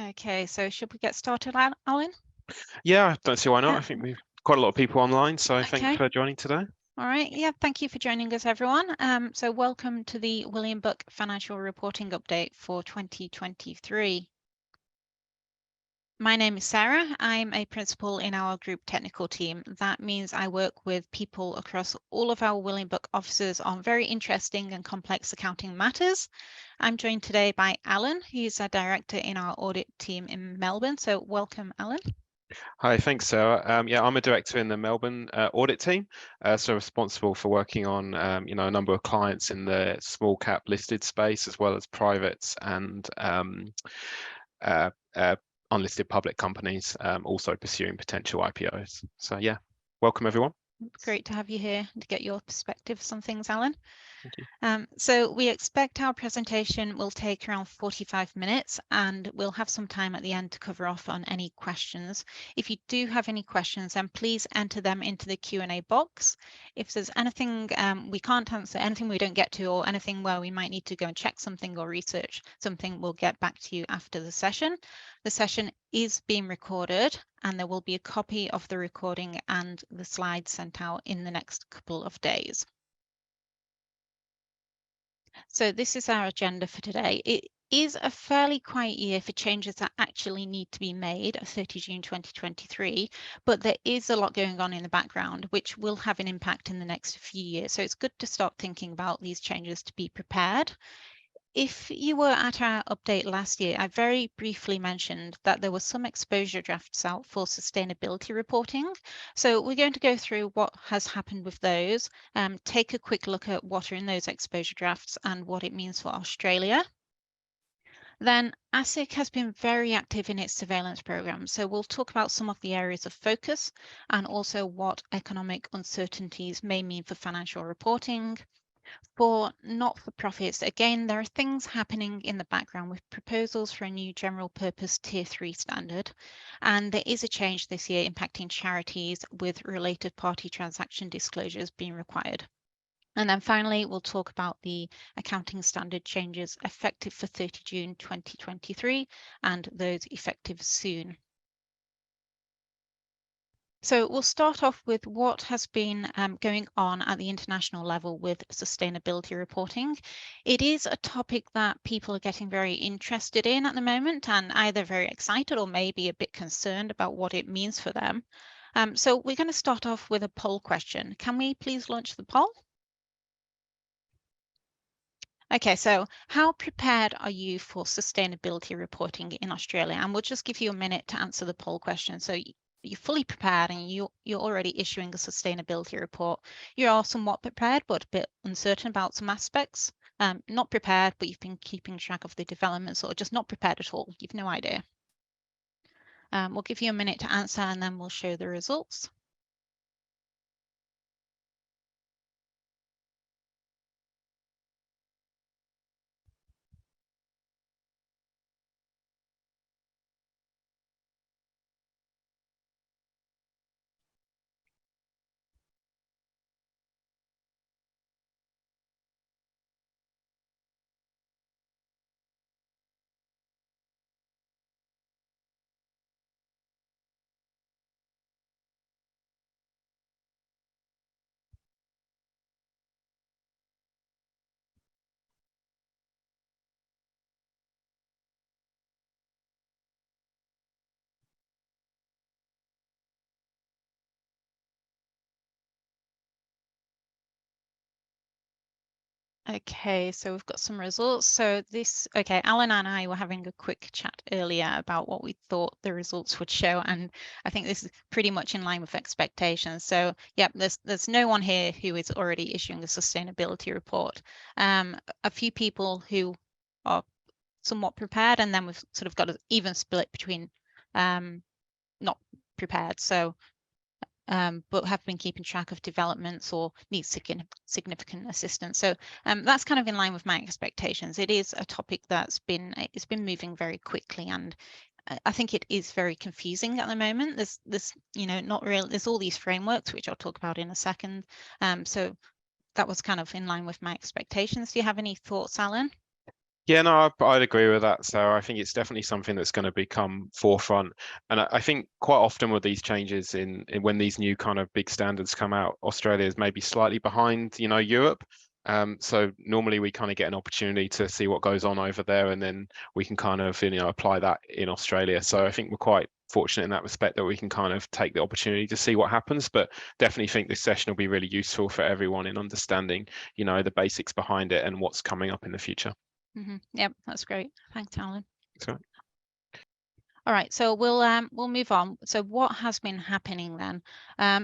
Okay, so should we get started, Alan? Yeah, I don't see why not. I think we've quite a lot of people online, so thanks Okay. for joining today. All right. Yeah, thank you for joining us, everyone. So welcome to the William Buck Financial Reporting Update for 2023. My name is Sarah. I'm a principal in our group technical team. That means I work with people across all of our William Buck offices on very interesting and complex accounting matters. I'm joined today by Alan, who's a director in our audit team in Melbourne. So welcome, Alan. Hi, thanks, Sarah. Yeah, I'm a director in the Melbourne audit team, so responsible for working on a number of clients in the small cap listed space, as well as privates and uh, unlisted public companies, also pursuing potential IPOs. So yeah, welcome everyone. Great to have you here to get your perspective on things, Alan. Thank you. So we expect our presentation will take around 45 minutes and we'll have some time at the end to cover off on any questions. If you do have any questions, then please enter them into the Q&A box. If there's anything we can't answer, anything we don't get to, or anything where we might need to go and check something or research something, we'll get back to you after the session. The session is being recorded and there will be a copy of the recording and the slides sent out in the next couple of days. So this is our agenda for today. It is a fairly quiet year for changes that actually need to be made at 30 June 2023, but there is a lot going on in the background, which will have an impact in the next few years. So it's good to start thinking about these changes to be prepared. If you were at our update last year, I very briefly mentioned that there were some exposure drafts out for sustainability reporting. So we're going to go through what has happened with those, take a quick look at what are in those exposure drafts and what it means for Australia. Then ASIC has been very active in its surveillance program. So we'll talk about some of the areas of focus and also what economic uncertainties may mean for financial reporting. For not-for-profits, again, there are things happening in the background with proposals for a new general purpose Tier 3 standard. And there is a change this year impacting charities with related party transaction disclosures being required. And then finally, we'll talk about the accounting standard changes effective for 30 June 2023 and those effective soon. So we'll start off with what has been going on at the international level with sustainability reporting. It is a topic that people are getting very interested in at the moment and either very excited or maybe a bit concerned about what it means for them. So we're going to start off with a poll question. Can we please launch the poll? Okay, so how prepared are you for sustainability reporting in Australia? And we'll just give you a minute to answer the poll question. So you're fully prepared and you're already issuing a sustainability report. You are somewhat prepared, but a bit uncertain about some aspects. Not prepared, but you've been keeping track of the developments, or just not prepared at all. You've no idea. We'll give you a minute to answer and then we'll show the results. Okay, so we've got some results. So Alan and I were having a quick chat earlier about what we thought the results would show, and I think this is pretty much in line with expectations. So yeah, there's no one here who is already issuing a sustainability report. A few people who are somewhat prepared, and then we've sort of got an even split between not prepared. So but have been keeping track of developments or need significant assistance. So that's kind of in line with my expectations. It is a topic it's been moving very quickly, and I think it is very confusing at the moment. There's not real. There's all these frameworks which I'll talk about in a second. So that was kind of in line with my expectations. Do you have any thoughts, Alan? Yeah, no, I'd agree with that. So I think it's definitely something that's going to become forefront. And I think quite often with these changes in when these new kind of big standards come out, Australia is maybe slightly behind, Europe. So normally we kind of get an opportunity to see what goes on over there, and then we can kind of, apply that in Australia. So I think we're quite fortunate in that respect that we can kind of take the opportunity to see what happens. But definitely think this session will be really useful for everyone in understanding, the basics behind it and what's coming up in the future. Yep, that's great. Thanks, Alan. So, All right, so we'll move on. So what has been happening then?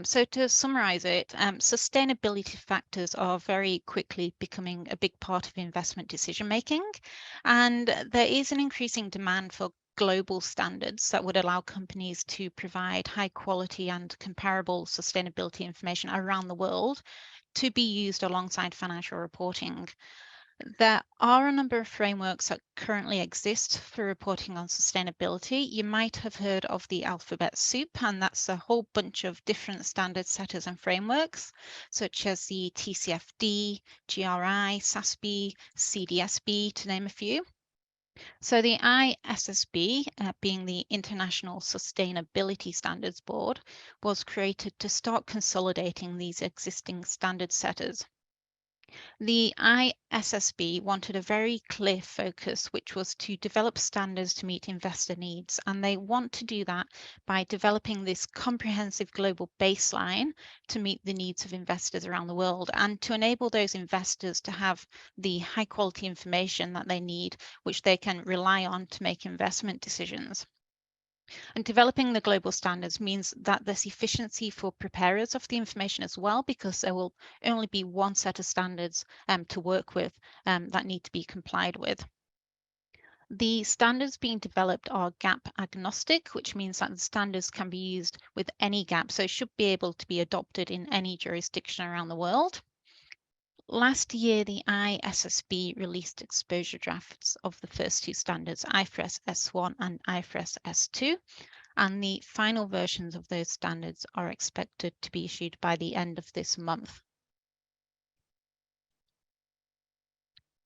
So to summarize it, sustainability factors are very quickly becoming a big part of investment decision making, and there is an increasing demand for global standards that would allow companies to provide high quality and comparable sustainability information around the world to be used alongside financial reporting. There are a number of frameworks that currently exist for reporting on sustainability. You might have heard of the alphabet soup, and that's a whole bunch of different standard setters and frameworks, such as the TCFD, GRI, SASB, CDSB, to name a few. So the ISSB, being the International Sustainability Standards Board, was created to start consolidating these existing standard setters. The ISSB wanted a very clear focus, which was to develop standards to meet investor needs. And they want to do that by developing this comprehensive global baseline to meet the needs of investors around the world and to enable those investors to have the high quality information that they need, which they can rely on to make investment decisions. And developing the global standards means that there's efficiency for preparers of the information as well, because there will only be one set of standards to work with that need to be complied with. The standards being developed are gap agnostic, which means that the standards can be used with any gap, so it should be able to be adopted in any jurisdiction around the world. Last year, the ISSB released exposure drafts of the first two standards, IFRS S1 and IFRS S2, and the final versions of those standards are expected to be issued by the end of this month.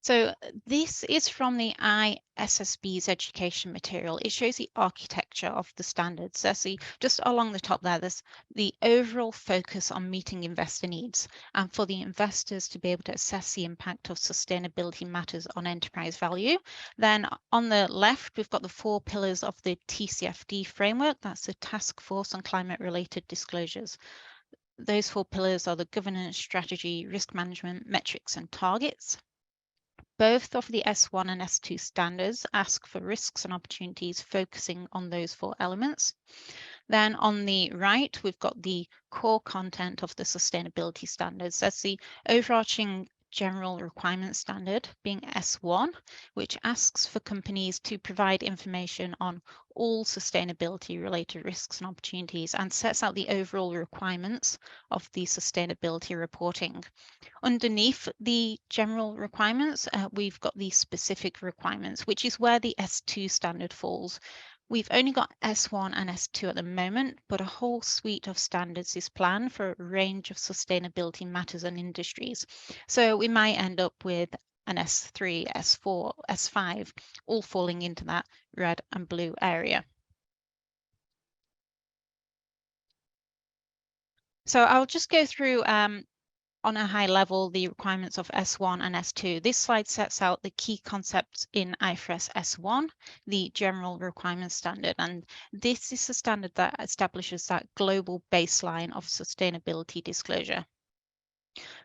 So this is from the ISSB's education material. It shows the architecture of the standards. So see, just along the top there, there's the overall focus on meeting investor needs and for the investors to be able to assess the impact of sustainability matters on enterprise value. Then on the left, we've got the 4 pillars of the TCFD framework. That's the Task Force on Climate-Related Disclosures. Those 4 pillars are the governance, strategy, risk management, metrics, and targets. Both of the S1 and S2 standards ask for risks and opportunities focusing on those 4 elements. Then on the right, we've got the core content of the sustainability standards. That's the overarching general requirement standard being S1, which asks for companies to provide information on all sustainability related risks and opportunities and sets out the overall requirements of the sustainability reporting. Underneath the general requirements, we've got the specific requirements, which is where the S2 standard falls. We've only got S1 and S2 at the moment, but a whole suite of standards is planned for a range of sustainability matters and industries. So we might end up with an S3, S4, S5, all falling into that red and blue area. So I'll just go through on a high level, the requirements of S1 and S2. This slide sets out the key concepts in IFRS S1, the general requirements standard. And this is a standard that establishes that global baseline of sustainability disclosure.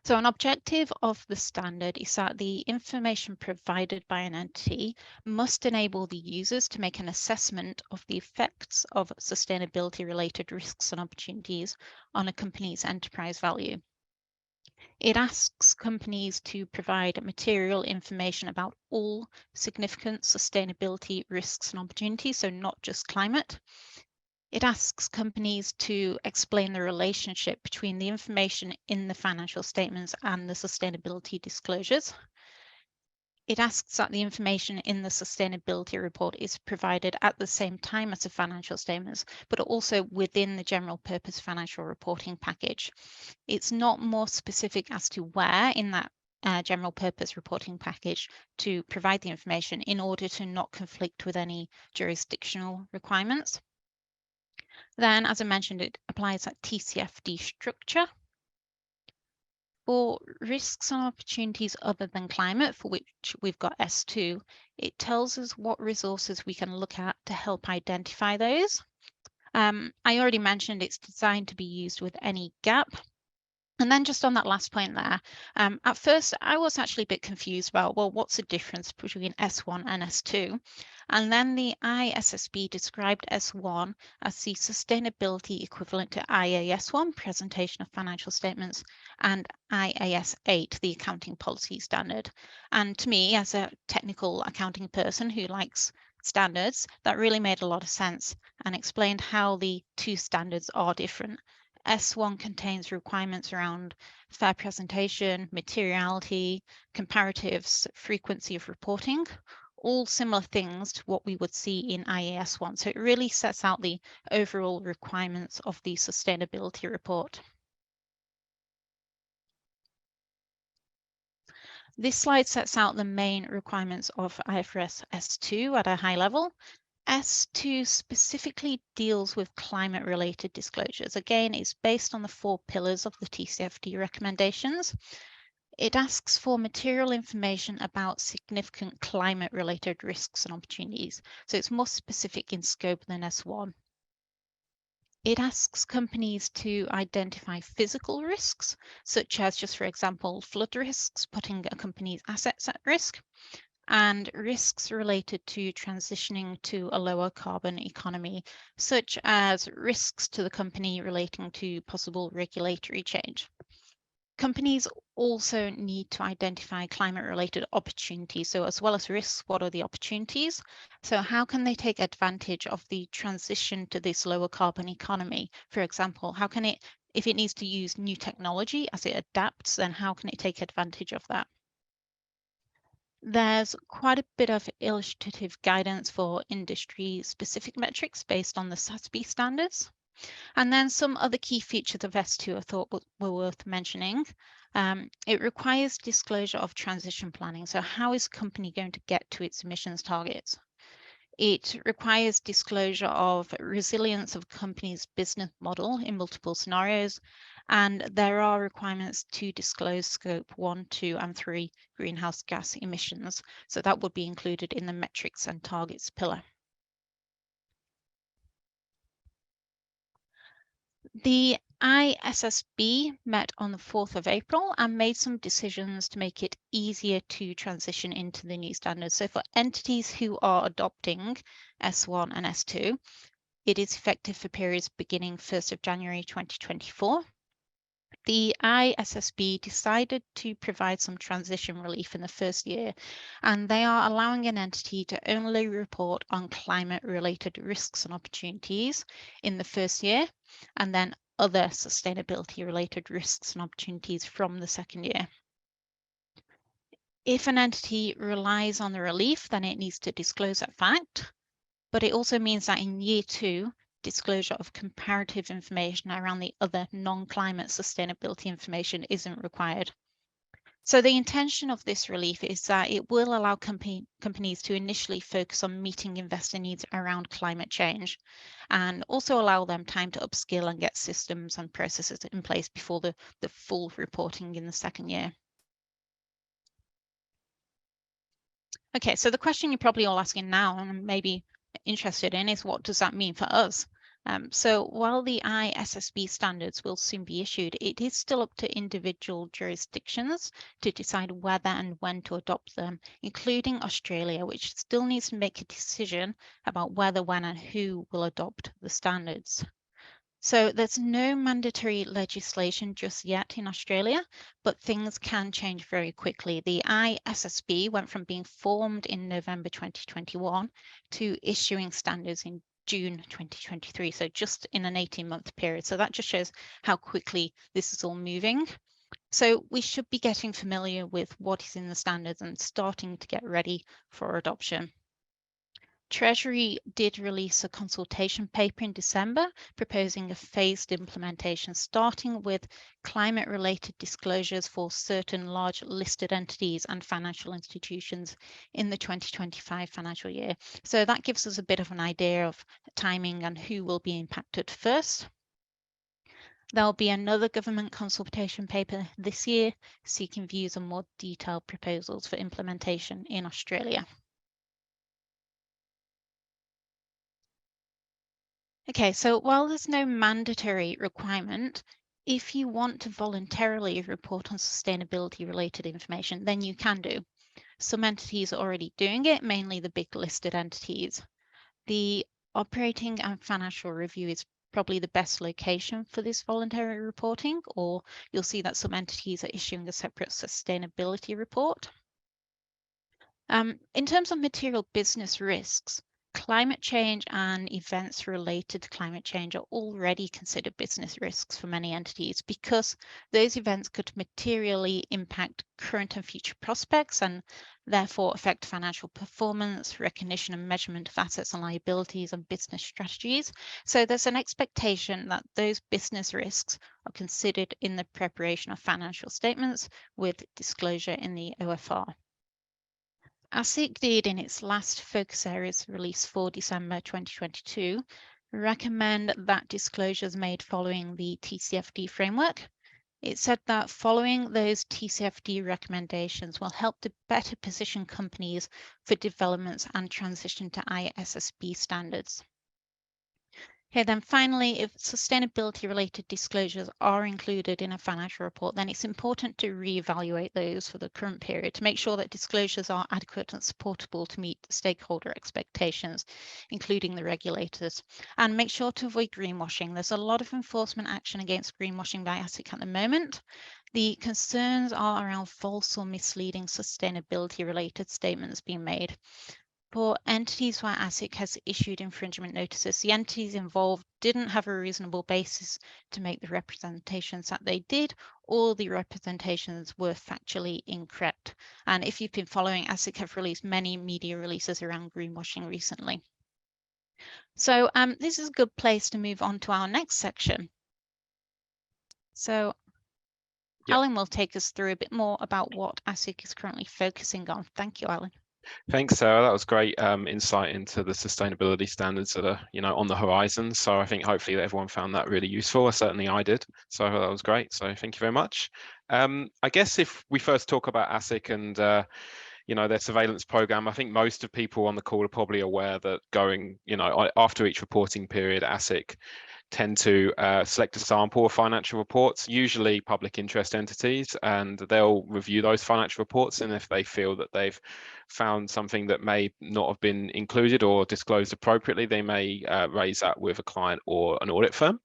So an objective of the standard is that the information provided by an entity must enable the users to make an assessment of the effects of sustainability related risks and opportunities on a company's enterprise value. It asks companies to provide material information about all significant sustainability risks and opportunities, so not just climate. It asks companies to explain the relationship between the information in the financial statements and the sustainability disclosures. It asks that the information in the sustainability report is provided at the same time as the financial statements, but also within the general purpose financial reporting package. It's not more specific as to where in that general purpose reporting package to provide the information in order to not conflict with any jurisdictional requirements. Then, as I mentioned, it applies that TCFD structure. For risks and opportunities other than climate, for which we've got S2, it tells us what resources we can look at to help identify those. I already mentioned it's designed to be used with any gap. And then just on that last point there, at first I was actually a bit confused about, well, what's the difference between S1 and S2? And then the ISSB described S1 as the sustainability equivalent to IAS1, presentation of financial statements, and IAS 8, the accounting policy standard. And to me, as a technical accounting person who likes standards, that really made a lot of sense and explained how the two standards are different. S1 contains requirements around fair presentation, materiality, comparatives, frequency of reporting, all similar things to what we would see in IAS1. So it really sets out the overall requirements of the sustainability report. This slide sets out the main requirements of IFRS S2 at a high level. S2 specifically deals with climate-related disclosures. Again, it's based on the 4 pillars of the TCFD recommendations. It asks for material information about significant climate-related risks and opportunities. So it's more specific in scope than S1. It asks companies to identify physical risks, such as, just for example, flood risks, putting a company's assets at risk, and risks related to transitioning to a lower carbon economy, such as risks to the company relating to possible regulatory change. Companies also need to identify climate-related opportunities. So as well as risks, what are the opportunities? So how can they take advantage of the transition to this lower carbon economy? For example, how can it, if it needs to use new technology as it adapts, then how can it take advantage of that? There's quite a bit of illustrative guidance for industry-specific metrics based on the SASB standards. And then some other key features of S2 I thought were worth mentioning. It requires disclosure of transition planning. So how is a company going to get to its emissions targets? It requires disclosure of resilience of a company's business model in multiple scenarios. And there are requirements to disclose scope 1, 2, and 3 greenhouse gas emissions. So that would be included in the metrics and targets pillar. The ISSB met on the 4th of April and made some decisions to make it easier to transition into the new standards. So for entities who are adopting S1 and S2, it is effective for periods beginning 1st of January 2024. The ISSB decided to provide some transition relief in the first year, and they are allowing an entity to only report on climate-related risks and opportunities in the first year, and then other sustainability-related risks and opportunities from the second year. If an entity relies on the relief, then it needs to disclose that fact, but it also means that in year 2, disclosure of comparative information around the other non-climate sustainability information isn't required. So the intention of this relief is that it will allow companies to initially focus on meeting investor needs around climate change, and also allow them time to upskill and get systems and processes in place before the full reporting in the second year. Okay, so the question you're probably all asking now and maybe interested in is, what does that mean for us? So while the ISSB standards will soon be issued, it is still up to individual jurisdictions to decide whether and when to adopt them, including Australia, which still needs to make a decision about whether, when, and who will adopt the standards. So there's no mandatory legislation just yet in Australia, but things can change very quickly. The ISSB went from being formed in November 2021 to issuing standards in June 2023, so just in an 18-month period. So that just shows how quickly this is all moving. So we should be getting familiar with what is in the standards and starting to get ready for adoption. Treasury did release a consultation paper in December proposing a phased implementation, starting with climate-related disclosures for certain large listed entities and financial institutions in the 2025 financial year. So that gives us a bit of an idea of timing and who will be impacted first. There'll be another government consultation paper this year seeking views on more detailed proposals for implementation in Australia. Okay, so while there's no mandatory requirement, if you want to voluntarily report on sustainability related information, then you can do. Some entities are already doing it, mainly the big listed entities. The operating and financial review is probably the best location for this voluntary reporting, or you'll see that some entities are issuing a separate sustainability report. In terms of material business risks, climate change and events related to climate change are already considered business risks for many entities because those events could materially impact current and future prospects and therefore affect financial performance, recognition and measurement of assets and liabilities and business strategies. So there's an expectation that those business risks are considered in the preparation of financial statements with disclosure in the OFR. ASIC did in its last focus areas release for December 2022 recommend that disclosures made following the TCFD framework. It said that following those TCFD recommendations will help to better position companies for developments and transition to ISSB standards. Okay, then finally, if sustainability related disclosures are included in a financial report, then it's important to reevaluate those for the current period to make sure that disclosures are adequate and supportable to meet stakeholder expectations, including the regulators. And make sure to avoid greenwashing. There's a lot of enforcement action against greenwashing by ASIC at the moment. The concerns are around false or misleading sustainability related statements being made. For entities where ASIC has issued infringement notices, the entities involved didn't have a reasonable basis to make the representations that they did, or the representations were factually incorrect. And if you've been following, ASIC have released many media releases around greenwashing recently. So this is a good place to move on to our next section. So Alan will take us through a bit more about what ASIC is currently focusing on. Thank you, Alan. Thanks, Sarah. That was great insight into the sustainability standards that are, on the horizon. So I think hopefully everyone found that really useful. Certainly I did. So that was great. So thank you very much. I guess if we first talk about ASIC and their surveillance program, I think most of people on the call are probably aware that going, after each reporting period, ASIC tend to select a sample of financial reports, usually public interest entities, and they'll review those financial reports. And if they feel that they've found something that may not have been included or disclosed appropriately, they may raise that with a client or an audit firm.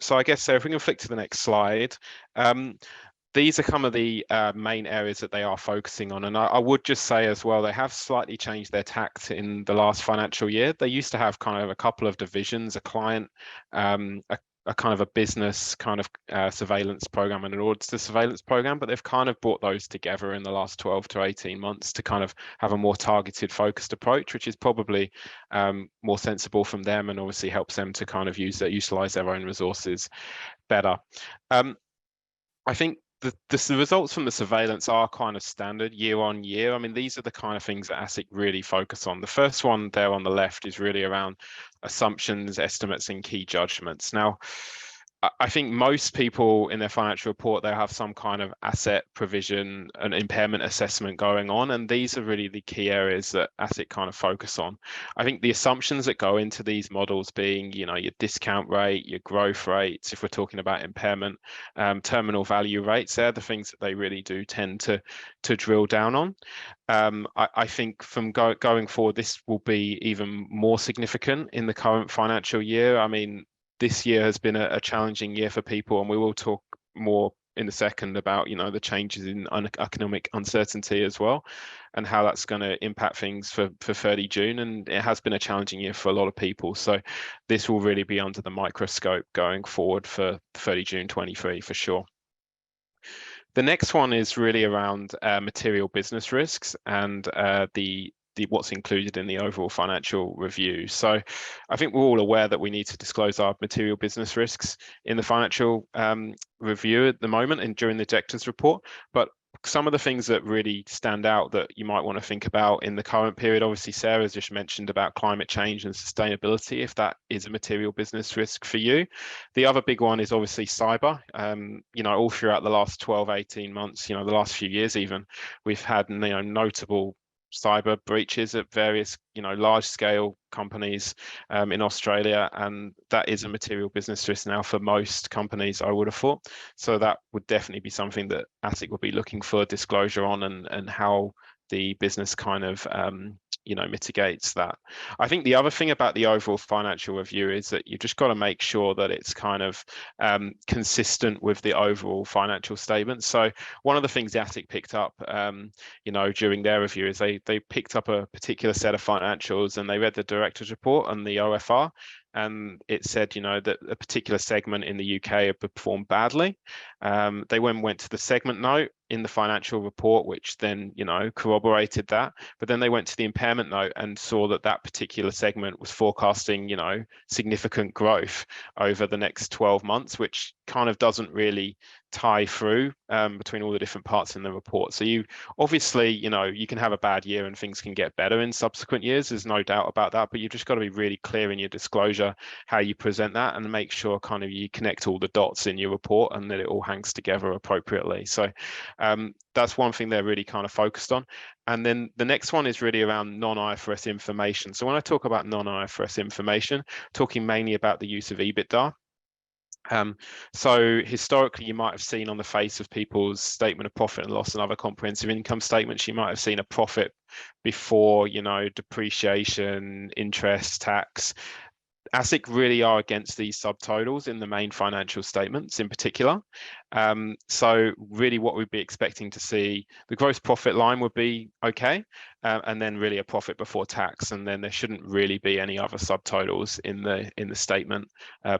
So I guess if we can flick to the next slide. These are some of the main areas that they are focusing on. And I would just say as well, they have slightly changed their tact in the last financial year. They used to have kind of a couple of divisions, a client, a kind of a business kind of surveillance program and an auditor surveillance program, but they've kind of brought those together in the last 12 to 18 months to kind of have a more targeted, focused approach, which is probably more sensible from them and obviously helps them to kind of utilize their own resources better. I think the results from the surveillance are kind of standard year on year. I mean, these are the kind of things that ASIC really focus on. The first one there on the left is really around assumptions, estimates, and key judgments. Now, I think most people in their financial report, they'll have some kind of asset provision and impairment assessment going on. And these are really the key areas that ASIC kind of focus on. I think the assumptions that go into these models being, your discount rate, your growth rates, if we're talking about impairment, terminal value rates, they're the things that they really do tend to drill down on. I think from going forward, this will be even more significant in the current financial year. I mean, this year has been a challenging year for people, and we will talk more in a second about the changes in economic uncertainty as well, and how that's going to impact things for 30 June. And it has been a challenging year for a lot of people. So this will really be under the microscope going forward for 30 June 23 for sure. The next one is really around material business risks and the what's included in the overall financial review. So I think we're all aware that we need to disclose our material business risks in the financial review at the moment and during the director's report. But some of the things that really stand out that you might want to think about in the current period, obviously Sarah's just mentioned about climate change and sustainability, if that is a material business risk for you. The other big one is obviously cyber. All throughout the last 12, 18 months, the last few years even, we've had notable cyber breaches at various large scale companies in Australia, and that is a material business risk now for most companies, I would have thought. So that would definitely be something that ASIC will be looking for disclosure on, and how the business kind of mitigates that. I think the other thing about the overall financial review is that you've just got to make sure that it's kind of consistent with the overall financial statement. So one of the things ASIC picked up during their review is they picked up a particular set of financials, and they read the director's report and the OFR, and it said that a particular segment in the UK had performed badly. They went to the segment note in the financial report, which then corroborated that, but then they went to the impairment note and saw that that particular segment was forecasting significant growth over the next 12 months, which kind of doesn't really tie through between all the different parts in the report. So you obviously you can have a bad year and things can get better in subsequent years, there's no doubt about that, but you've just got to be really clear in your disclosure how you present that, and make sure kind of you connect all the dots in your report and that it all hangs together appropriately. So that's one thing they're really kind of focused on. And then the next one is really around non-IFRS information. So when I talk about non-IFRS information, talking mainly about the use of EBITDA. So historically, you might have seen on the face of people's statement of profit and loss and other comprehensive income statements, you might have seen a profit before, depreciation, interest, tax. ASIC really are against these subtotals in the main financial statements in particular. So really what we'd be expecting to see, the gross profit line would be okay, and then really a profit before tax, and then there shouldn't really be any other subtotals in the statement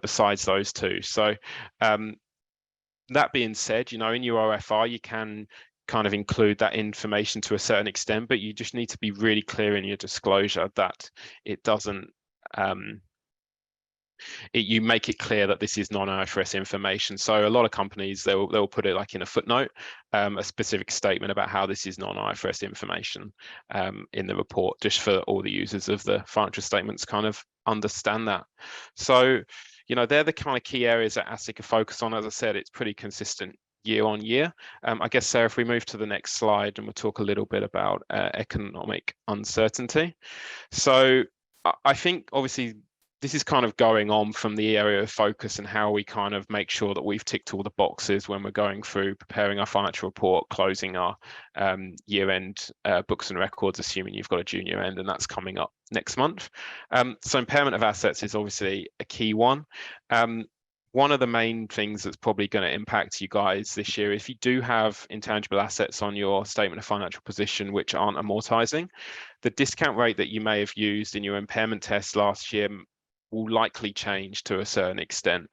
besides those two. So that being said, in your OFR you can kind of include that information to a certain extent, but you just need to be really clear in your disclosure that it doesn't you make it clear that this is non-IFRS information. So a lot of companies, they'll put it like in a footnote, a specific statement about how this is non-IFRS information in the report, just for all the users of the financial statements kind of understand that. So, they're the kind of key areas that ASIC are focused on. As I said, it's pretty consistent year on year. I guess, Sarah, if we move to the next slide, and we'll talk a little bit about economic uncertainty. So I think obviously this is kind of going on from the area of focus and how we kind of make sure that we've ticked all the boxes when we're going through preparing our financial report, closing our year-end books and records, assuming you've got a junior end, and that's coming up next month. So impairment of assets is obviously a key one. One of the main things that's probably going to impact you guys this year, if you do have intangible assets on your statement of financial position which aren't amortizing, the discount rate that you may have used in your impairment test last year will likely change to a certain extent.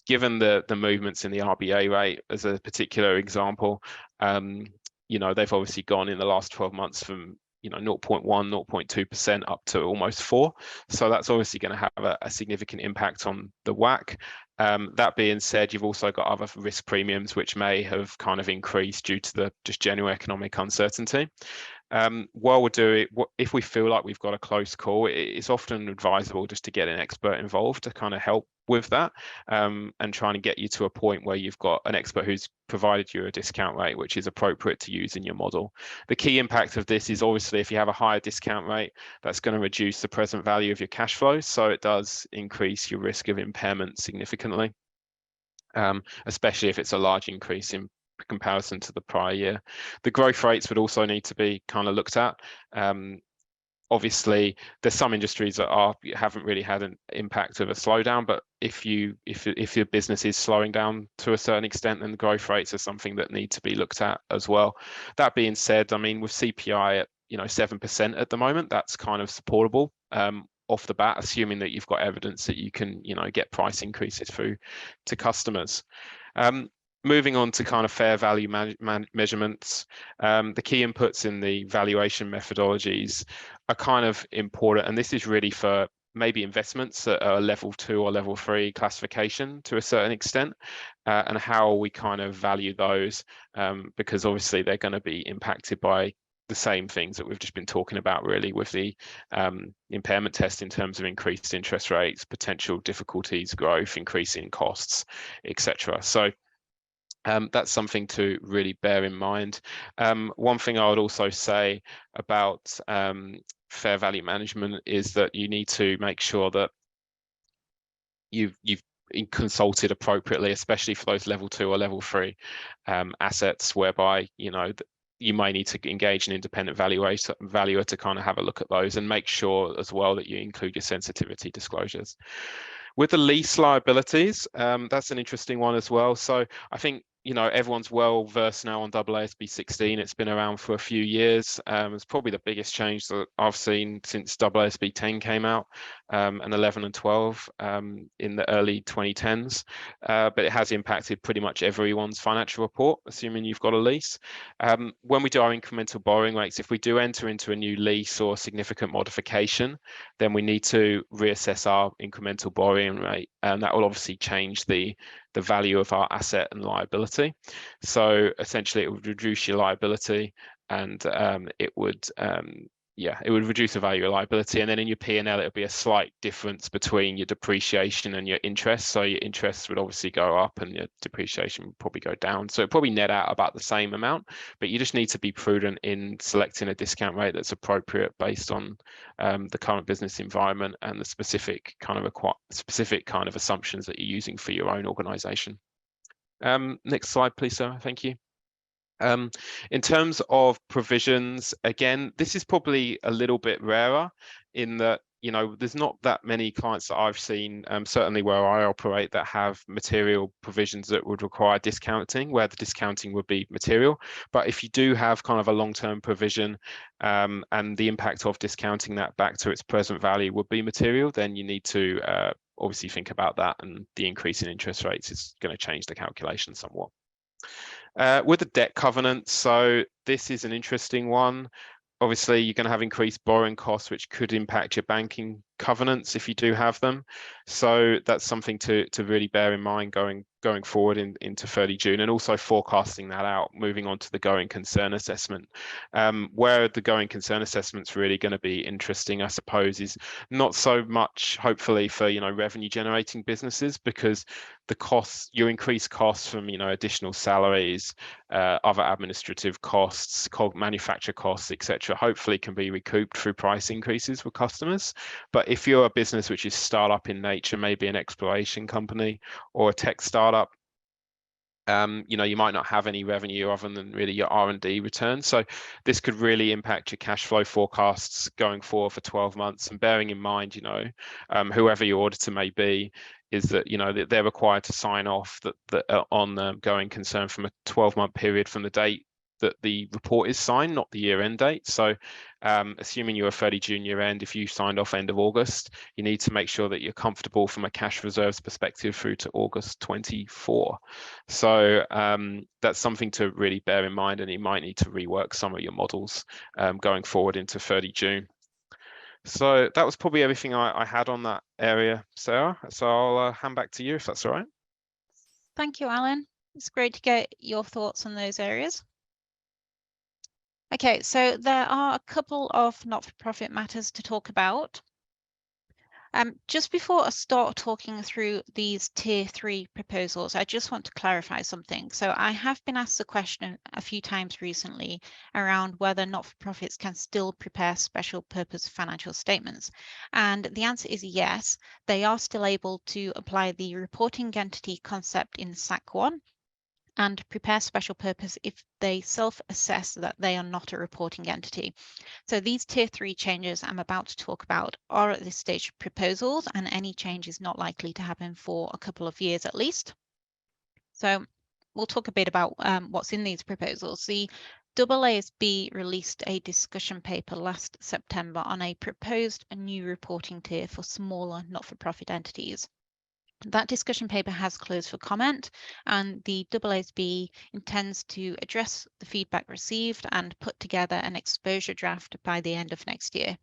Given the movements in the RBA rate as a particular example, they've obviously gone in the last 12 months from 0.1, 0.2% up to almost 4. So that's obviously going to have a significant impact on the WACC. That being said, you've also got other risk premiums which may have kind of increased due to the just general economic uncertainty. While we're doing it, if we feel like we've got a close call, it's often advisable just to get an expert involved to kind of help with that, and trying to get you to a point where you've got an expert who's provided you a discount rate which is appropriate to use in your model. The key impact of this is obviously if you have a higher discount rate, that's going to reduce the present value of your cash flows, so it does increase your risk of impairment significantly, especially if it's a large increase in comparison to the prior year. The growth rates would also need to be kind of looked at. Obviously, there's some industries that haven't really had an impact of a slowdown, but if your business is slowing down to a certain extent, then the growth rates are something that need to be looked at as well. That being said, I mean, with CPI at 7% at the moment, that's kind of supportable off the bat, assuming that you've got evidence that you can get price increases through to customers. moving on to kind of fair value measurements, the key inputs in the valuation methodologies are kind of important, and this is really for maybe investments at a level 2 or level 3 classification to a certain extent, and how we kind of value those, because obviously they're going to be impacted by the same things that we've just been talking about, really, with the impairment test in terms of increased interest rates, potential difficulties, growth, increasing costs, etc. So that's something to really bear in mind. One thing I would also say about fair value management is that you need to make sure that you've consulted appropriately, especially for those level 2 or level 3 assets, whereby you might need to engage an independent valuer to kind of have a look at those, and make sure as well that you include your sensitivity disclosures. With the lease liabilities, that's an interesting one as well. So I think everyone's well versed now on AASB 16. It's been around for a few years. It's probably the biggest change that I've seen since AASB 10 came out, and 11 and 12 in the early 2010s. But it has impacted pretty much everyone's financial report, assuming you've got a lease. When we do our incremental borrowing rates, if we do enter into a new lease or significant modification, then we need to reassess our incremental borrowing rate, and that will obviously change the value of our asset and liability. So essentially it would reduce your liability, and it would reduce the value of liability, and then in your P&L it'll be a slight difference between your depreciation and your interest. So your interest would obviously go up and your depreciation would probably go down, so it probably net out about the same amount, but you just need to be prudent in selecting a discount rate that's appropriate based on the current business environment and the specific kind of assumptions that you're using for your own organization. Next slide, please, sir. Thank you. In terms of provisions, again, this is probably a little bit rarer in that, there's not that many clients that I've seen, certainly where I operate, that have material provisions that would require discounting, where the discounting would be material. But if you do have kind of a long-term provision, and the impact of discounting that back to its present value would be material, then you need to obviously think about that, and the increase in interest rates is going to change the calculation somewhat. With the debt covenants, so this is an interesting one. Obviously, you're going to have increased borrowing costs, which could impact your banking covenants if you do have them. So that's something to really bear in mind going forward into 30 June, and also forecasting that out, moving on to the going concern assessment. Where the going concern assessment's really going to be interesting, I suppose, is not so much hopefully for revenue generating businesses, because the costs, your increased costs from additional salaries, other administrative costs, manufacture costs, etc., hopefully can be recouped through price increases with customers. But if you're a business which is startup in nature, maybe an exploration company or a tech startup, you might not have any revenue other than really your R&D return. So this could really impact your cash flow forecasts going forward for 12 months. And bearing in mind, whoever your auditor may be, is that they're required to sign off that on the going concern from a 12-month period from the date that the report is signed, not the year-end date. So assuming you're a 30 June year-end, if you signed off end of August, you need to make sure that you're comfortable from a cash reserves perspective through to August 24. So that's something to really bear in mind, and you might need to rework some of your models going forward into 30 June. So that was probably everything I had on that area, Sarah. So I'll hand back to you if that's all right. Thank you, Alan. It's great to get your thoughts on those areas. Okay, so there are a couple of not-for-profit matters to talk about. Just before I start talking through these Tier 3 proposals, I just want to clarify something. So I have been asked the question a few times recently around whether not-for-profits can still prepare special purpose financial statements. And the answer is yes, they are still able to apply the reporting entity concept in SAC 1 and prepare special purpose if they self-assess that they are not a reporting entity. So these Tier 3 changes I'm about to talk about are at this stage proposals, and any change is not likely to happen for a couple of years at least. So we'll talk a bit about what's in these proposals. The AASB released a discussion paper last September on a proposed new reporting tier for smaller not-for-profit entities. That discussion paper has closed for comment, and the AASB intends to address the feedback received and put together an exposure draft by the end of next year.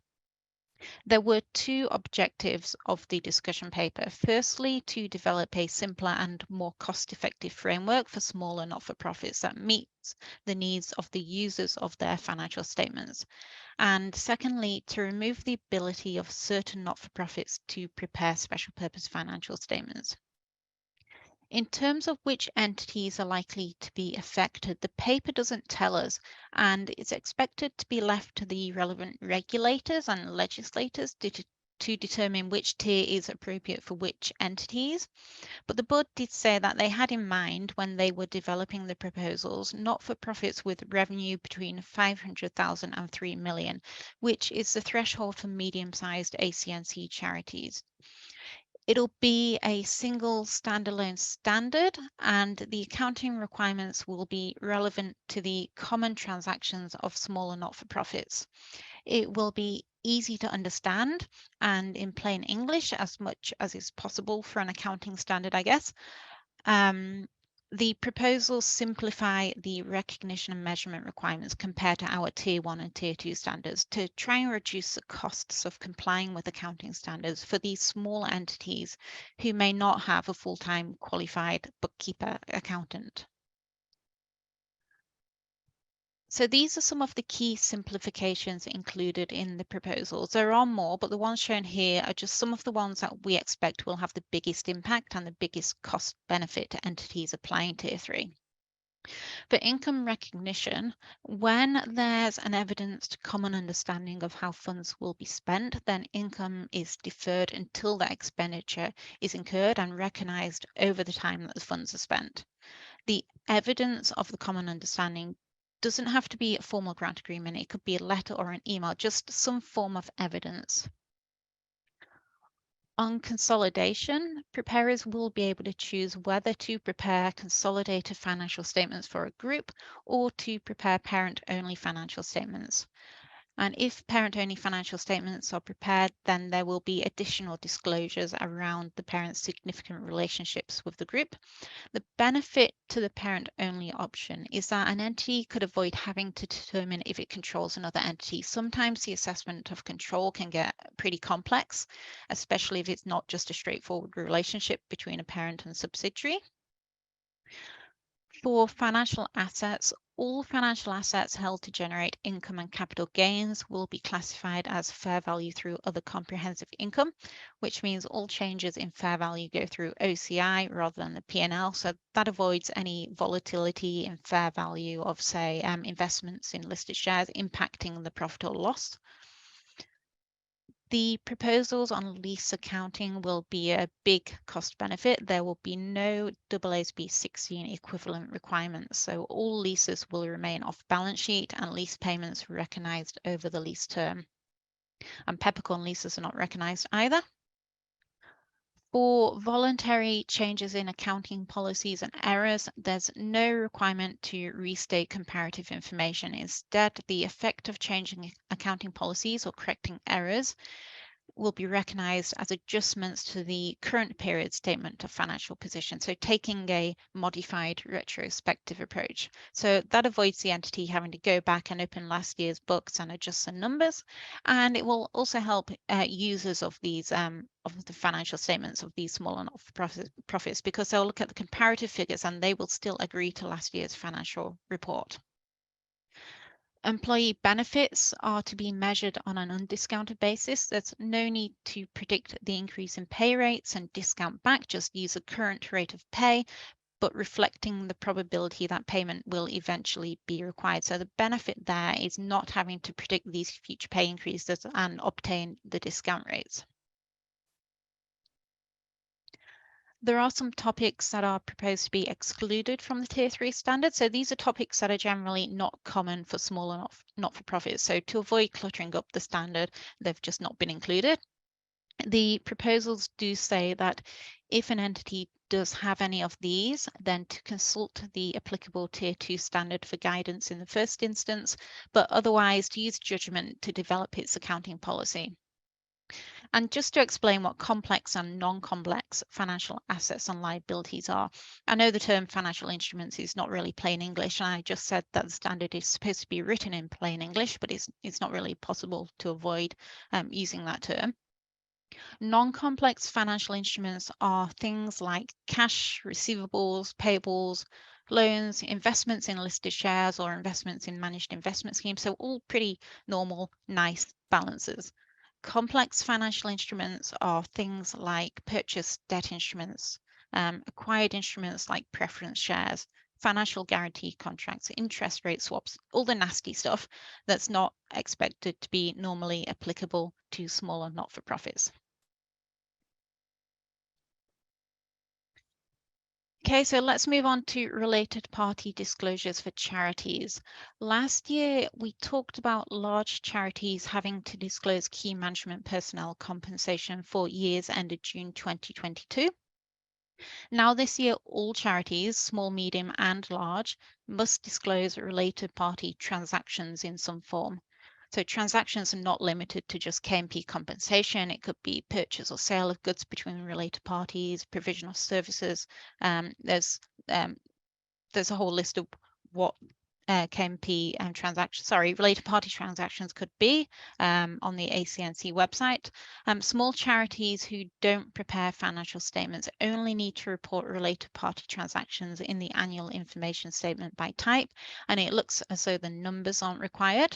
There were two objectives of the discussion paper. Firstly, to develop a simpler and more cost-effective framework for smaller not-for-profits that meets the needs of the users of their financial statements. And secondly, to remove the ability of certain not-for-profits to prepare special purpose financial statements. In terms of which entities are likely to be affected, the paper doesn't tell us, and it's expected to be left to the relevant regulators and legislators to determine which tier is appropriate for which entities. But the board did say that they had in mind, when they were developing the proposals, not-for-profits with revenue between 500,000 and 3 million, which is the threshold for medium-sized ACNC charities. It'll be a single standalone standard, and the accounting requirements will be relevant to the common transactions of smaller not-for-profits. It will be easy to understand and in plain English as much as is possible for an accounting standard, I guess. The proposals simplify the recognition and measurement requirements compared to our Tier 1 and Tier 2 standards to try and reduce the costs of complying with accounting standards for these small entities who may not have a full-time qualified bookkeeper accountant. So these are some of the key simplifications included in the proposals. There are more, but the ones shown here are just some of the ones that we expect will have the biggest impact and the biggest cost benefit to entities applying Tier 3. For income recognition, when there's an evidenced common understanding of how funds will be spent, then income is deferred until that expenditure is incurred and recognised over the time that the funds are spent. The evidence of the common understanding doesn't have to be a formal grant agreement. It could be a letter or an email, just some form of evidence. On consolidation, preparers will be able to choose whether to prepare consolidated financial statements for a group or to prepare parent-only financial statements. And if parent-only financial statements are prepared, then there will be additional disclosures around the parent's significant relationships with the group. The benefit to the parent-only option is that an entity could avoid having to determine if it controls another entity. Sometimes the assessment of control can get pretty complex, especially if it's not just a straightforward relationship between a parent and subsidiary. For financial assets, all financial assets held to generate income and capital gains will be classified as fair value through other comprehensive income, which means all changes in fair value go through OCI rather than the P&L. So that avoids any volatility in fair value of, say, investments in listed shares impacting the profit or loss. The proposals on lease accounting will be a big cost benefit. There will be no AASB 16 equivalent requirements, so all leases will remain off balance sheet and lease payments recognised over the lease term. And peppercorn leases are not recognised either. For voluntary changes in accounting policies and errors, there's no requirement to restate comparative information. Instead, the effect of changing accounting policies or correcting errors will be recognised as adjustments to the current period statement of financial position, so taking a modified retrospective approach. So that avoids the entity having to go back and open last year's books and adjust the numbers, and it will also help users of these of the financial statements of these smaller not-for-profits, because they'll look at the comparative figures and they will still agree to last year's financial report. Employee benefits are to be measured on an undiscounted basis. There's no need to predict the increase in pay rates and discount back, just use the current rate of pay, but reflecting the probability that payment will eventually be required. So the benefit there is not having to predict these future pay increases and obtain the discount rates. There are some topics that are proposed to be excluded from the Tier 3 standard. So these are topics that are generally not common for smaller not-for-profits. So to avoid cluttering up the standard, they've just not been included. The proposals do say that if an entity does have any of these, then to consult the applicable Tier 2 standard for guidance in the first instance, but otherwise to use judgment to develop its accounting policy. And just to explain what complex and non-complex financial assets and liabilities are, I know the term financial instruments is not really plain English, and I just said that the standard is supposed to be written in plain English, but it's not really possible to avoid using that term. Non-complex financial instruments are things like cash, receivables, payables, loans, investments in listed shares or investments in managed investment schemes. So all pretty normal, nice balances. Complex financial instruments are things like purchase debt instruments, acquired instruments like preference shares, financial guarantee contracts, interest rate swaps, all the nasty stuff that's not expected to be normally applicable to smaller not-for-profits. Okay, so let's move on to related party disclosures for charities. Last year, we talked about large charities having to disclose key management personnel compensation for years ended June 2022. Now this year, all charities, small, medium, and large, must disclose related party transactions in some form. So transactions are not limited to just KMP compensation. It could be purchase or sale of goods between related parties, provision of services. There's a whole list of what KMP related party transactions could be on the ACNC website. Small charities who don't prepare financial statements only need to report related party transactions in the annual information statement by type, and it looks as though the numbers aren't required.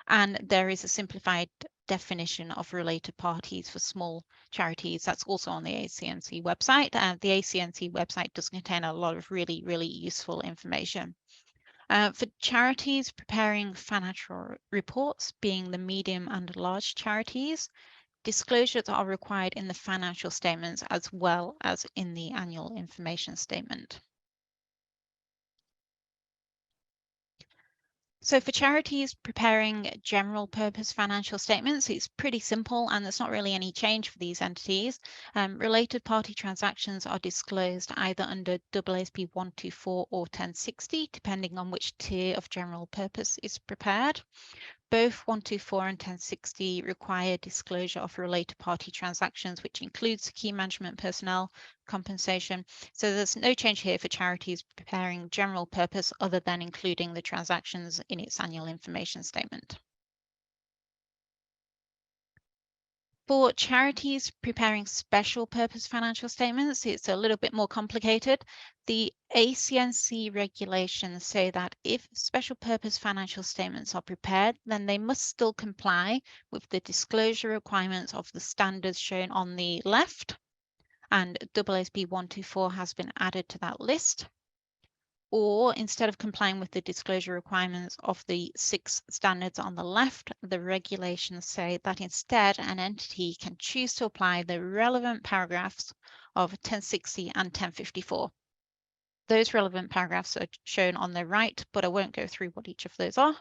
And there is a simplified definition of related parties for small charities. That's also on the ACNC website. The ACNC website does contain a lot of really, really useful information. For charities preparing financial reports, being the medium and large charities, disclosures are required in the financial statements as well as in the annual information statement. So for charities preparing general purpose financial statements, it's pretty simple and there's not really any change for these entities. Related party transactions are disclosed either under AASB 124 or 1060, depending on which tier of general purpose is prepared. Both 124 and 1060 require disclosure of related party transactions, which includes key management personnel compensation. So there's no change here for charities preparing general purpose other than including the transactions in its annual information statement. For charities preparing special purpose financial statements, it's a little bit more complicated. The ACNC regulations say that if special purpose financial statements are prepared, then they must still comply with the disclosure requirements of the standards shown on the left, and AASB 124 has been added to that list. Or instead of complying with the disclosure requirements of the 6 standards on the left, the regulations say that instead an entity can choose to apply the relevant paragraphs of 1060 and 1054. Those relevant paragraphs are shown on the right, but I won't go through what each of those are.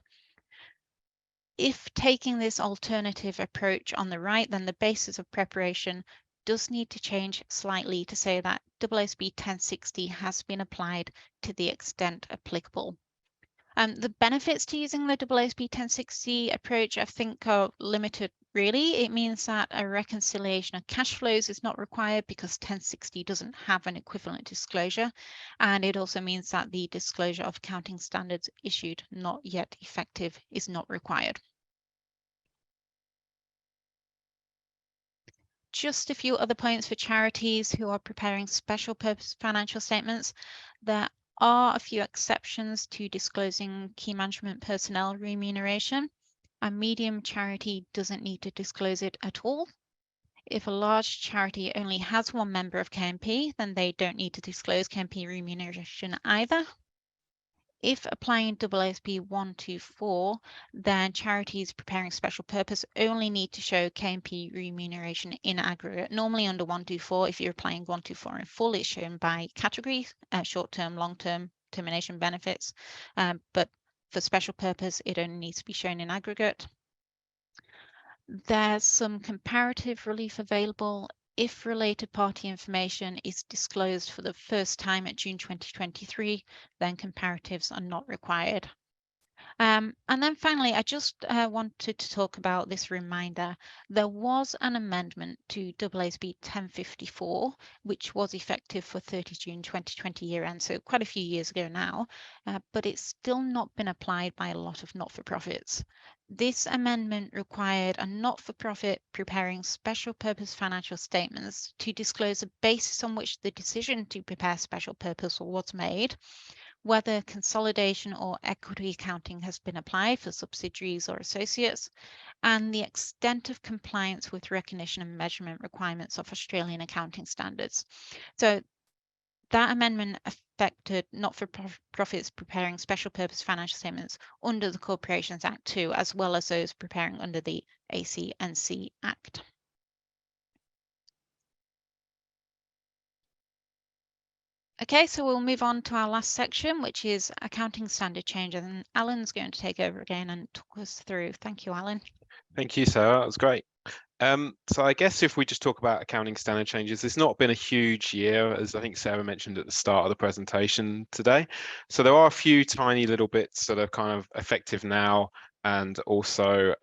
If taking this alternative approach on the right, then the basis of preparation does need to change slightly to say that AASB 1060 has been applied to the extent applicable. The benefits to using the AASB 1060 approach, I think, are limited, really. It means that a reconciliation of cash flows is not required because 1060 doesn't have an equivalent disclosure. And it also means that the disclosure of accounting standards issued not yet effective is not required. Just a few other points for charities who are preparing special purpose financial statements. There are a few exceptions to disclosing key management personnel remuneration. A medium charity doesn't need to disclose it at all. If a large charity only has one member of KMP, then they don't need to disclose KMP remuneration either. If applying AASB 124, then charities preparing special purpose only need to show KMP remuneration in aggregate. Normally under 124, if you're applying 124 in full, it's shown by category, short-term, long-term termination benefits. But for special purpose, it only needs to be shown in aggregate. There's some comparative relief available if related party information is disclosed for the first time at June 2023, then comparatives are not required. And then finally, I just wanted to talk about this reminder. There was an amendment to AASB 1054, which was effective for 30 June 2020 year end, so quite a few years ago now, but it's still not been applied by a lot of not-for-profits. This amendment required a not-for-profit preparing special purpose financial statements to disclose a basis on which the decision to prepare special purpose was made, whether consolidation or equity accounting has been applied for subsidiaries or associates, and the extent of compliance with recognition and measurement requirements of Australian accounting standards. So that amendment affected not-for-profits preparing special purpose financial statements under the Corporations Act too, as well as those preparing under the AC&C Act. Okay, so we'll move on to our last section, which is accounting standard change, and Alan's going to take over again and talk us through. Thank you, Alan. Thank you, Sarah. That was great. So I guess if we just talk about accounting standard changes, it's not been a huge year, as I think Sarah mentioned at the start of the presentation today. So there are a few tiny little bits that are kind of effective now and also,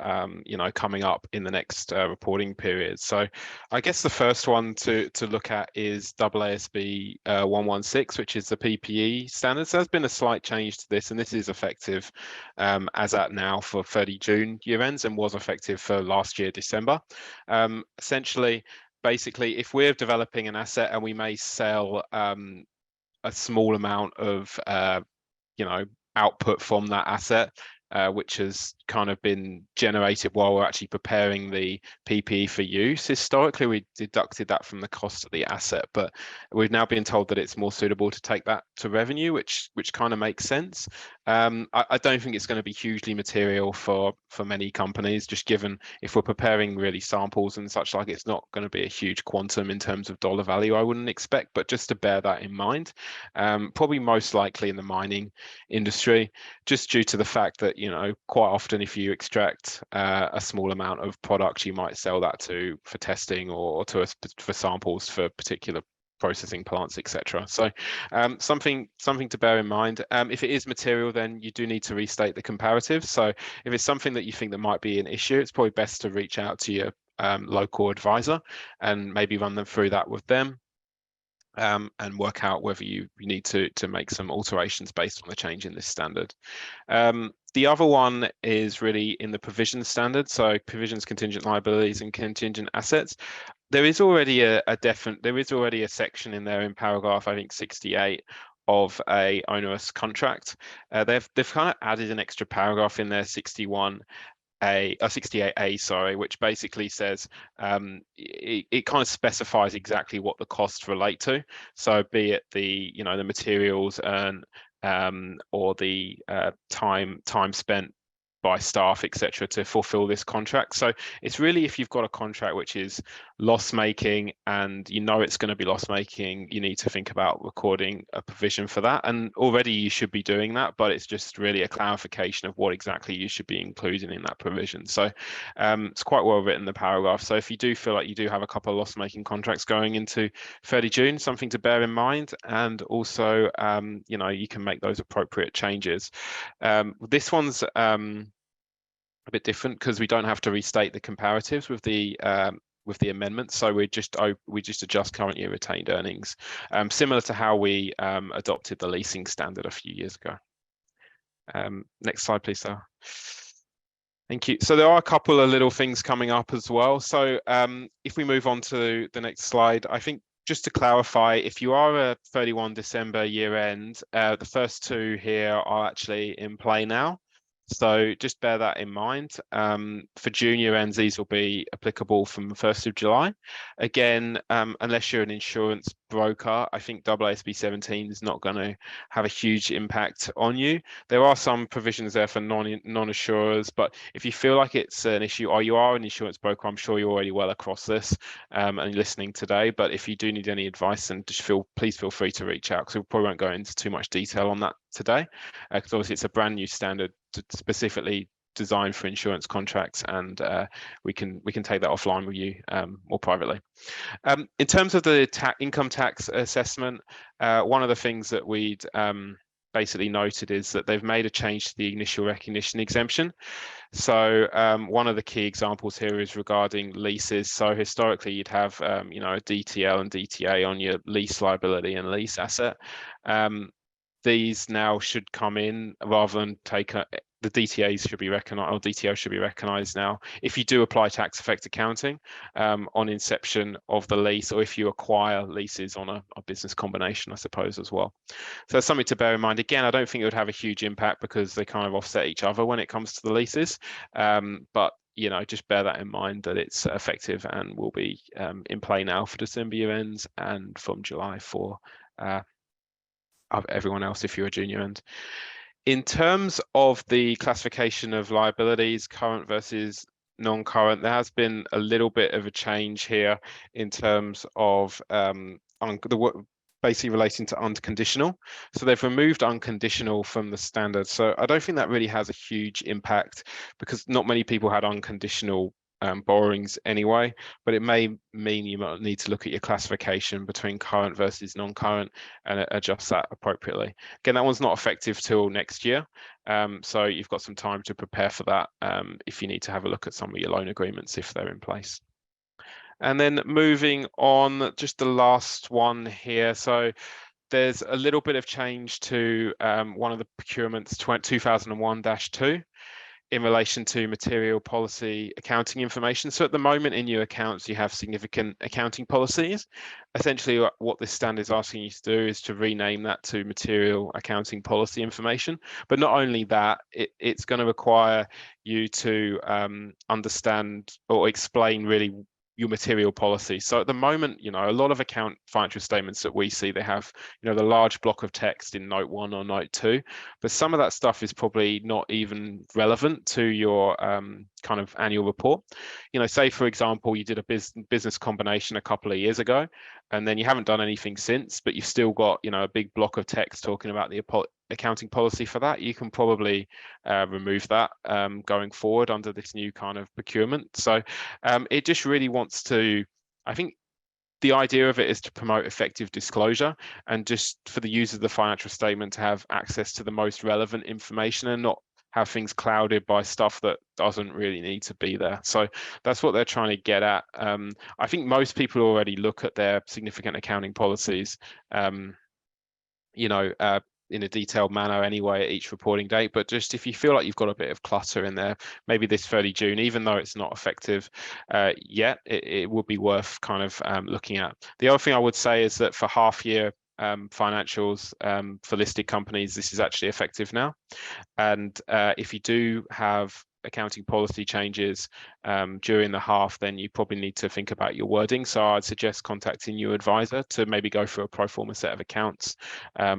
coming up in the next reporting period. So I guess the first one to look at is AASB 116, which is the PPE standards. So there's been a slight change to this, and this is effective as at now for 30 June year ends and was effective for last year, December. Essentially, basically, if we're developing an asset and we may sell a small amount of output from that asset, which has kind of been generated while we're actually preparing the PPE for use. Historically, we deducted that from the cost of the asset, but we've now been told that it's more suitable to take that to revenue, which kind of makes sense. I don't think it's going to be hugely material for many companies, just given if we're preparing really samples and such like, it's not going to be a huge quantum in terms of dollar value, I wouldn't expect, but just to bear that in mind. Probably most likely in the mining industry, just due to the fact that, quite often if you extract a small amount of product, you might sell that for testing or for samples for particular processing plants, etc. So something to bear in mind. If it is material, then you do need to restate the comparatives. So if it's something that you think that might be an issue, it's probably best to reach out to your local advisor and maybe run them through that with them. And work out whether you need to make some alterations based on the change in this standard. The other one is really in the provisions standard, so provisions, contingent liabilities, and contingent assets. There is already a section in there in paragraph, I think 68, of a onerous contract. They've kind of added an extra paragraph in there, 68A, sorry, which basically says it kind of specifies exactly what the costs relate to. So be it the the materials and or the time spent by staff, etc., to fulfill this contract. So it's really, if you've got a contract which is loss making and it's going to be loss making, you need to think about recording a provision for that. And already you should be doing that, but it's just really a clarification of what exactly you should be including in that provision. So it's quite well written, the paragraph. So if you do feel like you do have a couple of loss making contracts going into 30 June, something to bear in mind. And also, you can make those appropriate changes. This one's a bit different because we don't have to restate the comparatives with the amendment, so we just adjust current year retained earnings, similar to how we adopted the leasing standard a few years ago. Next slide, please, Sarah. Thank you. So there are a couple of little things coming up as well. So if we move on to the next slide, I think just to clarify, if you are a 31 December year end, the first two here are actually in play now. So just bear that in mind. For junior ends, these will be applicable from the 1st of July. Again, unless you're an insurance broker, I think AASB 17 is not going to have a huge impact on you. There are some provisions there for non-insurers, but if you feel like it's an issue, or you are an insurance broker, I'm sure you're already well across this and listening today. But if you do need any advice, then please feel free to reach out, because we probably won't go into too much detail on that today, because obviously it's a brand new standard specifically designed for insurance contracts, and we can take that offline with you more privately. In terms of the income tax assessment, one of the things that we'd basically noted is that they've made a change to the initial recognition exemption. So one of the key examples here is regarding leases. So historically, you'd have you know, a DTL and DTA on your lease liability and lease asset. These now should come in rather than take the DTAs should be recognized, or DTO should be recognized now if you do apply tax effect accounting on inception of the lease, or if you acquire leases on a business combination, I suppose, as well. So that's something to bear in mind. Again, I don't think it would have a huge impact because they kind of offset each other when it comes to the leases. But you know, just bear that in mind, that it's effective and will be in play now for December year ends and from July for of everyone else if you're a junior end. In terms of the classification of liabilities, current versus non-current, there has been a little bit of a change here in terms of basically relating to unconditional. So they've removed unconditional from the standard. So I don't think that really has a huge impact because not many people had unconditional borrowings anyway, but it may mean you might need to look at your classification between current versus non-current and adjust that appropriately. Again, that one's not effective till next year, so you've got some time to prepare for that if you need to have a look at some of your loan agreements if they're in place. And then moving on, just the last one here. So there's a little bit of change to one of the procurements 2001-2 in relation to material policy accounting information. So at the moment in your accounts, you have significant accounting policies. Essentially, what this standard is asking you to do is to rename that to material accounting policy information. But not only that, it's going to require you to understand or explain really your material policy. So at the moment, you know, a lot of financial statements that we see, they have, you know, the large block of text in note 1 or note 2, but some of that stuff is probably not even relevant to your kind of annual report. You know, say for example, you did a business combination a couple of years ago, and then you haven't done anything since, but you've still got, you know, a big block of text talking about the accounting policy for that. You can probably remove that going forward under this new kind of procurement. So it just really wants to, I think the idea of it is to promote effective disclosure and just for the user of the financial statement to have access to the most relevant information and not have things clouded by stuff that doesn't really need to be there. So that's what they're trying to get at. I think most people already look at their significant accounting policies, you know, in a detailed manner anyway at each reporting date, but just if you feel like you've got a bit of clutter in there, maybe this 30 June, even though it's not effective yet, it would be worth kind of looking at. The other thing I would say is that for half year financials for listed companies, this is actually effective now. And if you do have accounting policy changes during the half, then you probably need to think about your wording. So I'd suggest contacting your advisor to maybe go through a pro forma set of accounts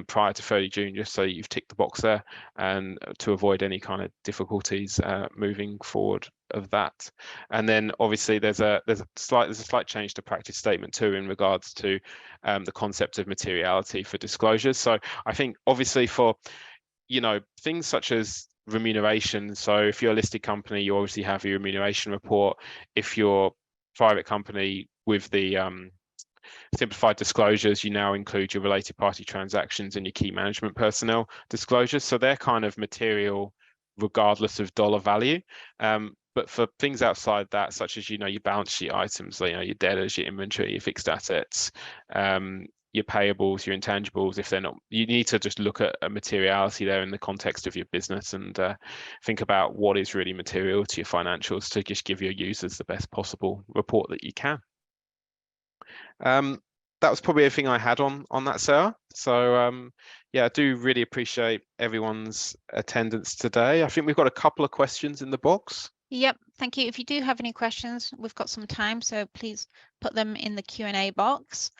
prior to 30 June, just so you've ticked the box there and to avoid any kind of difficulties moving forward of that. And then obviously there's a slight change to practice statement 2 in regards to the concept of materiality for disclosures. So I think obviously for, you know, things such as remuneration. So if you're a listed company, you obviously have your remuneration report. If you're a private company with the simplified disclosures, you now include your related party transactions and your key management personnel disclosures. So they're kind of material regardless of dollar value. But for things outside that, such as, you know, your balance sheet items, you know, your debtors, your inventory, your fixed assets, your payables, your intangibles, if they're not, you need to just look at a materiality there in the context of your business and think about what is really material to your financials to just give your users the best possible report that you can. That was probably everything I had on that, Sarah. So yeah, I do really appreciate everyone's attendance today. I think we've got a couple of questions in the box. Yep, thank you. If you do have any questions, we've got some time, so please put them in the Q&A box.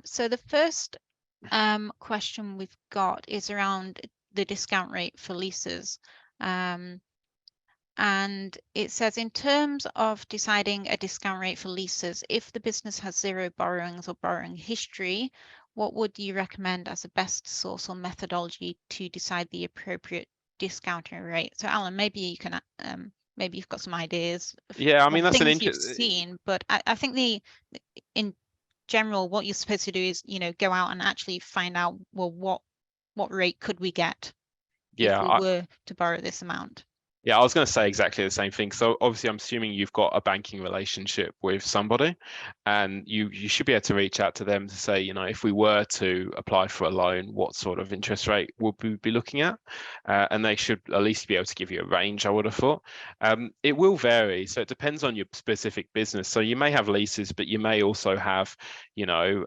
So the first question we've got is around the discount rate for leases. And it says, in terms of deciding a discount rate for leases, if the business has 0 borrowings or borrowing history, what would you recommend as a best source or methodology to decide the appropriate discounting rate? So Alan, maybe you can maybe you've got some ideas. Yeah, I mean, that's an things you've seen, but I think in general, what you're supposed to do is, you know, go out and actually find out, well, what what rate could we get if Yeah, we were to borrow this amount? yeah, I was going to say exactly the same thing. So obviously, I'm assuming you've got a banking relationship with somebody, and you should be able to reach out to them to say, you know, if we were to apply for a loan, what sort of interest rate would we be looking at? And they should at least be able to give you a range, I would have thought. It will vary, so it depends on your specific business. So you may have leases, but you may also have, you know,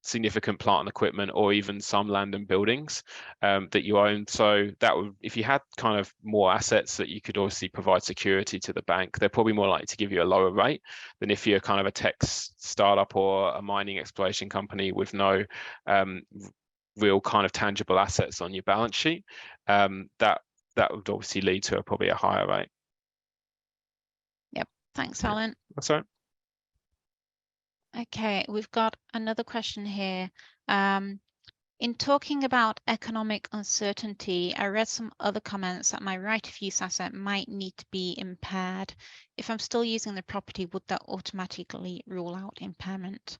significant plant and equipment, or even some land and buildings that you own. So that would, if you had kind of more assets that you could obviously provide security to the bank, they're probably more likely to give you a lower rate than if you're kind of a tech startup or a mining exploration company with no real kind of tangible assets on your balance sheet. That would obviously lead to probably a higher rate. Yep. Thanks, Alan. That's right. Okay, we've got another question here. In talking about economic uncertainty, I read some other comments that my right of use asset might need to be impaired. If I'm still using the property, would that automatically rule out impairment?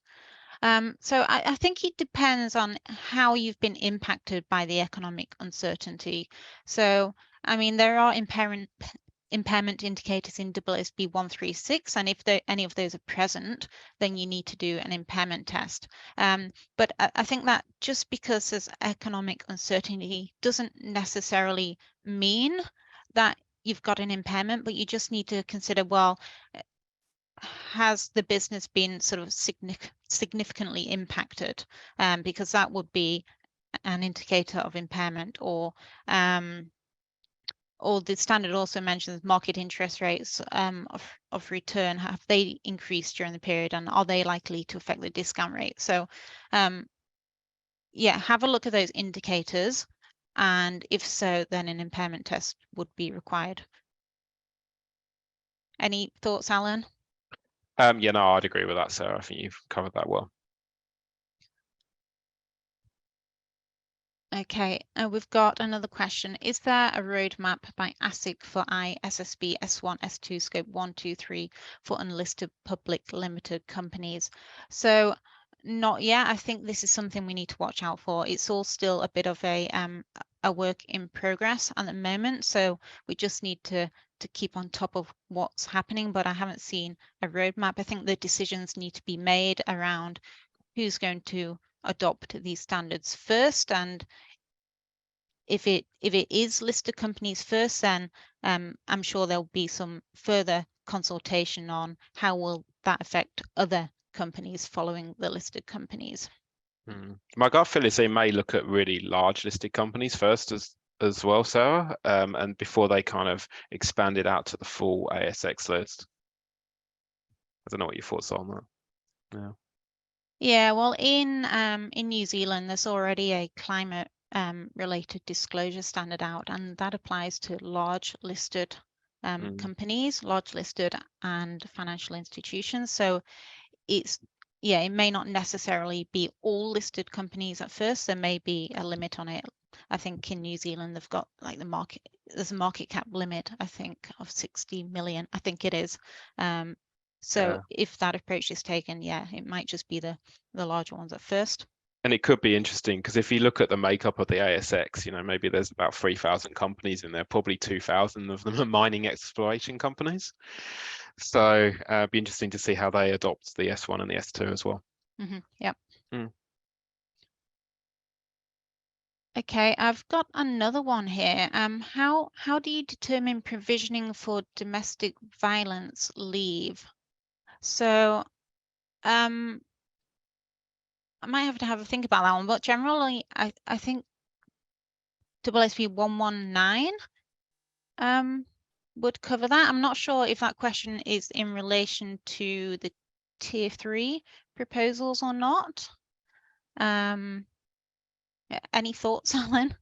So I think it depends on how you've been impacted by the economic uncertainty. So, I mean, there are impairment indicators in AASB 136, and if any of those are present, then you need to do an impairment test. But I think that just because there's economic uncertainty doesn't necessarily mean that you've got an impairment, but you just need to consider, well, has the business been sort of significantly impacted? Because that would be an indicator of impairment. Or the standard also mentions market interest rates of return. Have they increased during the period, and are they likely to affect the discount rate? So yeah, have a look at those indicators, and if so, then an impairment test would be required. Any thoughts, Alan? Yeah, no, I'd agree with that, Sarah. I think you've covered that well. Okay, we've got another question. Is there a roadmap by ASIC for ISSB S1, S2, Scope 1, 2, 3 for unlisted public limited companies? So not yet. I think this is something we need to watch out for. It's all still a bit of a work in progress at the moment. So we just need to keep on top of what's happening, but I haven't seen a roadmap. I think the decisions need to be made around who's going to adopt these standards first, and if it is listed companies first, then I'm sure there'll be some further consultation on how will that affect other companies following the listed companies. My gut feel is they may look at really large listed companies first as well, Sarah, and before they kind of expand it out to the full ASX list. I don't know what your thoughts are on that. Yeah. Yeah, well, in New Zealand, there's already a climate related disclosure standard out, and that applies to large listed companies, large listed and financial institutions. So it may not necessarily be all listed companies at first. There may be a limit on it. I think in New Zealand they've got like there's a market cap limit, I think, of 60 million. I think it is. So if that approach is taken, yeah, it might just be the larger ones at first. And it could be interesting because if you look at the makeup of the ASX, you know, maybe there's about 3,000 companies in there, probably 2,000 of them are mining exploration companies. So it'd be interesting to see how they adopt the S1 and the S2 as well. Yep. Okay, I've got another one here. How do you determine provisioning for domestic violence leave? So I might have to have a think about that one, but generally I think AASB 119 would cover that. I'm not sure if that question is in relation to the Tier 3 proposals or not. Any thoughts, Alan?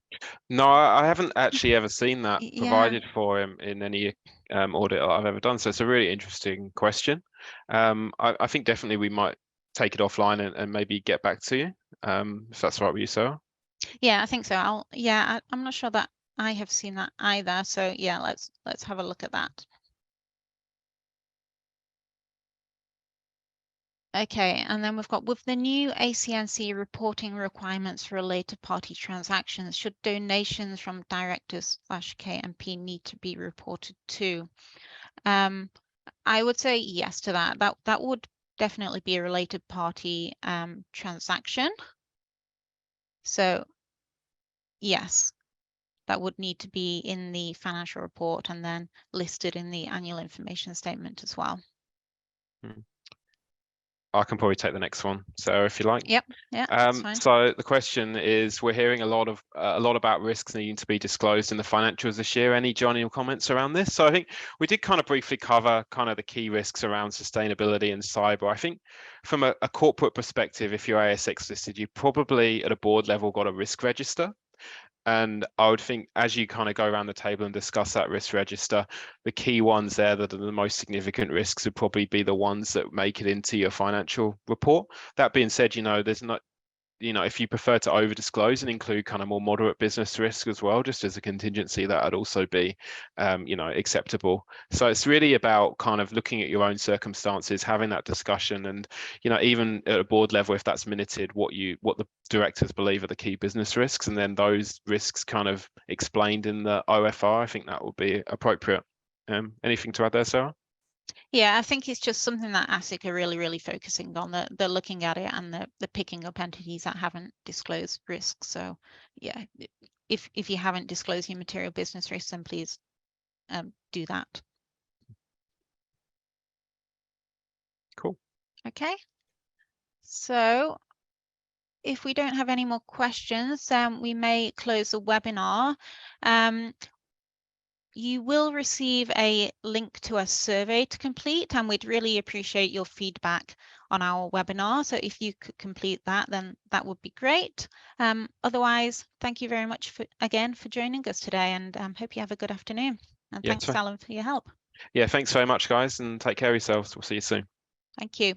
No, I haven't actually ever seen that provided for him in any audit I've ever done. So it's a really interesting question. I think definitely we might take it offline and maybe get back to you, if that's all right with you, Sarah. Yeah, I think so. I'm not sure that I have seen that either. So yeah, let's have a look at that. Okay, and then we've got, with the new ACNC reporting requirements for related party transactions, should donations from directors / KMP need to be reported too? I would say yes to that. That would definitely be a related party transaction. So yes, that would need to be in the financial report and then listed in the annual information statement as well. I can probably take the next one, Sarah, if you like. Yep, yeah, that's fine. So the question is, we're hearing a lot about risks needing to be disclosed in the financials this year. Any Johnny comments around this? So I think we did kind of briefly cover kind of the key risks around sustainability and cyber. I think from a corporate perspective, if you're ASX listed, you probably at a board level got a risk register. And I would think as you kind of go around the table and discuss that risk register, the key ones there that are the most significant risks would probably be the ones that make it into your financial report. That being said, there's not, if you prefer to over disclose and include kind of more moderate business risk as well, just as a contingency, that would also be, acceptable. So it's really about kind of looking at your own circumstances, having that discussion, and, even at a board level, if that's minuted, what the directors believe are the key business risks, and then those risks kind of explained in the OFR. I think that would be appropriate. Anything to add there, Sarah? Yeah, I think it's just something that ASIC are really focusing on. They're looking at it and they're picking up entities that haven't disclosed risks. So yeah, if you haven't disclosed your material business risks, then please do that. Cool. Okay. So if we don't have any more questions, we may close the webinar. You will receive a link to a survey to complete, and we'd really appreciate your feedback on our webinar. So if you could complete that, then that would be great. Otherwise, thank you very much again for joining us today, and hope you have a good afternoon. And thanks, Alan, for your help. Yeah, thanks very much, guys, and take care of yourselves. We'll see you soon. Thank you.